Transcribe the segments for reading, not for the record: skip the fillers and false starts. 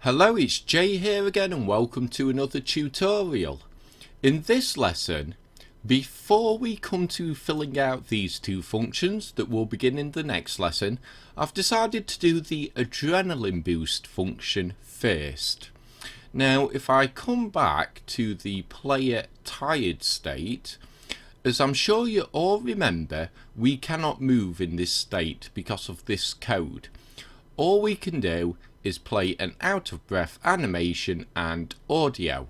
Hello, it's Jay here again and welcome to another tutorial. In this lesson, before we come to filling out these two functions that will begin in the next lesson, I've decided to do the adrenaline boost function first. Now, if I come back to the player tired state, as I'm sure you all remember, we cannot move in this state because of this code. All we can do is play an out of breath animation and audio.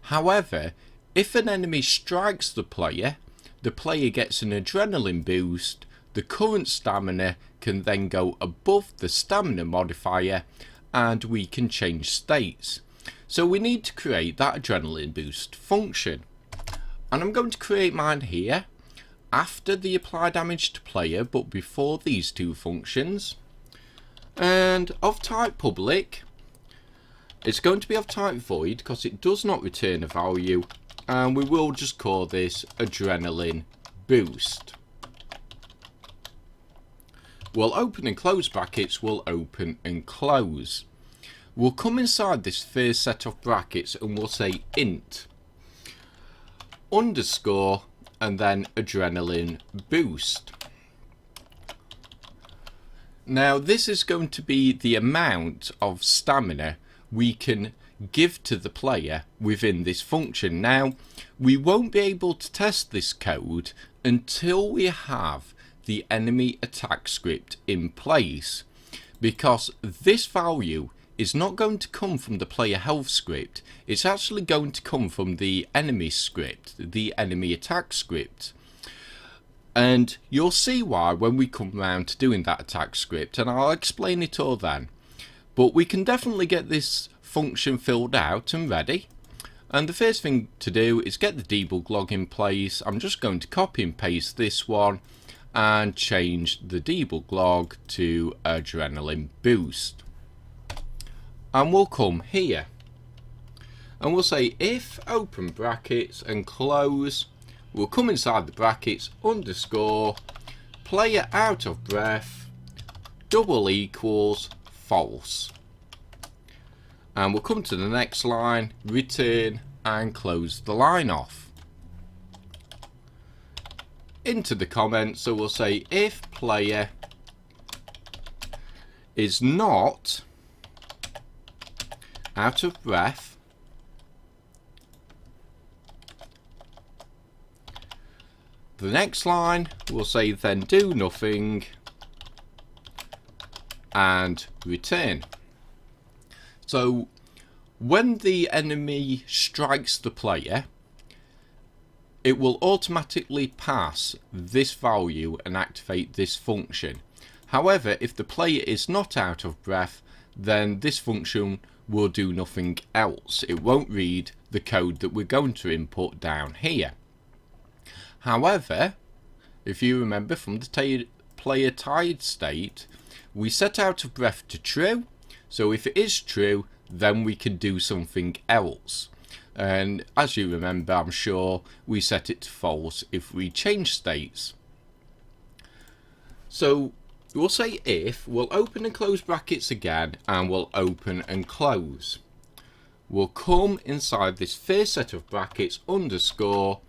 However, if an enemy strikes the player gets an adrenaline boost, the current stamina can then go above the stamina modifier and we can change states. So we need to create that adrenaline boost function. And I'm going to create mine here after the apply damage to player but before these two functions. And of type public, it's going to be of type void because it does not return a value, and we will just call this adrenaline boost. We'll open and close brackets, we'll open and close. We'll come inside this first set of brackets and we'll say int underscore and then adrenaline boost. Now this is going to be the amount of stamina we can give to the player within this function. Now we won't be able to test this code until we have the enemy attack script in place, because this value is not going to come from the player health script, it's actually going to come from the enemy script, the enemy attack script. And you'll see why when we come around to doing that attack script, and I'll explain it all then. But we can definitely get this function filled out and ready. And the first thing to do is get the debug log in place. I'm just going to copy and paste this one and change the debug log to adrenaline boost. And we'll come here and we'll say if open brackets and close, we'll come inside the brackets underscore player out of breath double equals false, and we'll come to the next line, return and close the line off. Into the comments, so we'll say if player is not out of breath the next line will say then do nothing and return. So when the enemy strikes the player, it will automatically pass this value and activate this function. However, if the player is not out of breath, then this function will do nothing else. It won't read the code that we're going to input down here. However, if you remember from the player tired state, we set out of breath to true. So if it is true, then we can do something else. And as you remember, I'm sure we set it to false if we change states. So we'll say if, we'll open and close brackets again, and we'll open and close. We'll come inside this first set of brackets underscore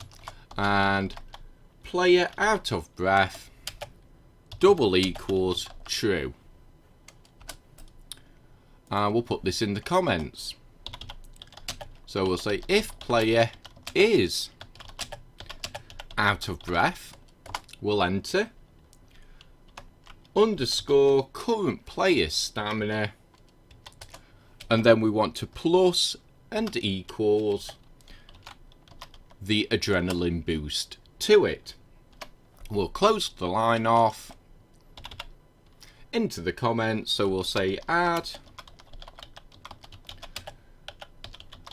and player out of breath double equals true. And we'll put this in the comments. So we'll say if player is out of breath, we'll enter underscore current player stamina, and then we want to plus and equals the adrenaline boost to it. We'll close the line off into the comments, so we'll say add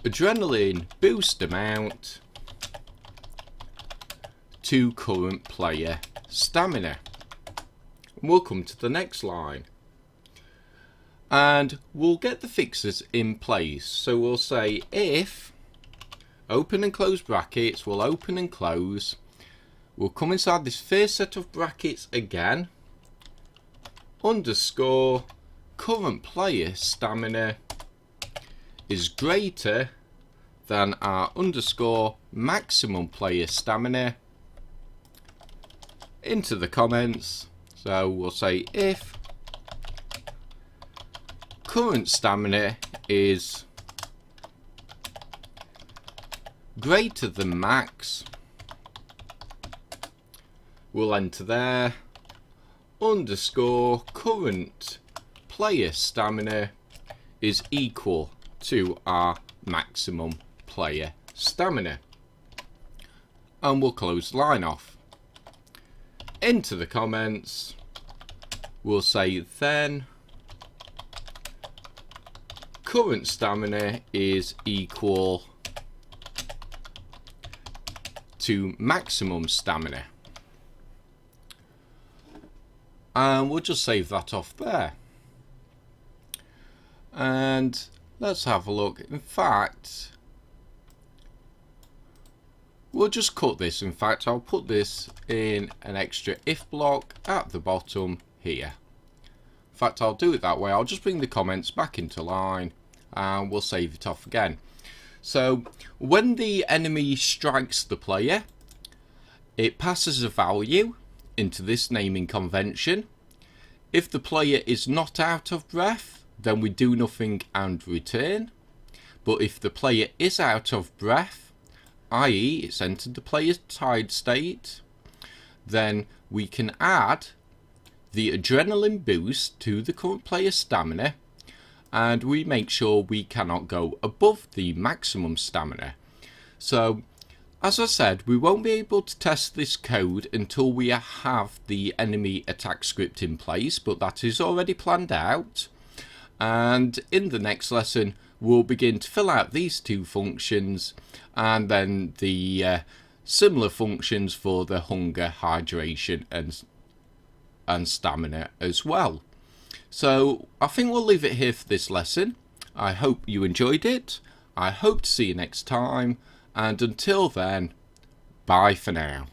adrenaline boost amount to current player stamina. And we'll come to the next line and we'll get the fixes in place. So we'll say if open and close brackets, we'll open and close, we'll come inside this first set of brackets again, underscore current player stamina is greater than our underscore maximum player stamina into the comments. So we'll say if current stamina is greater than max, we'll enter there underscore current player stamina is equal to our maximum player stamina, and we'll close the line off. Into the comments we'll say then current stamina is equal to maximum stamina, and we'll just save that off there. And let's have a look. In fact, we'll just cut this. In fact, I'll put this in an extra if block at the bottom here. In fact, I'll do it that way. I'll just bring the comments back into line and we'll save it off again. So when the enemy strikes the player, it passes a value into this naming convention. If the player is not out of breath, then we do nothing and return. But if the player is out of breath, i.e. it's entered the player's tired state, then we can add the adrenaline boost to the current player stamina, and we make sure we cannot go above the maximum stamina. So as I said, we won't be able to test this code until we have the enemy attack script in place, but that is already planned out. And in the next lesson we'll begin to fill out these two functions, and then the similar functions for the hunger, hydration and stamina as well. So I think we'll leave it here for this lesson. I hope you enjoyed it. I hope to see you next time, and until then, bye for now.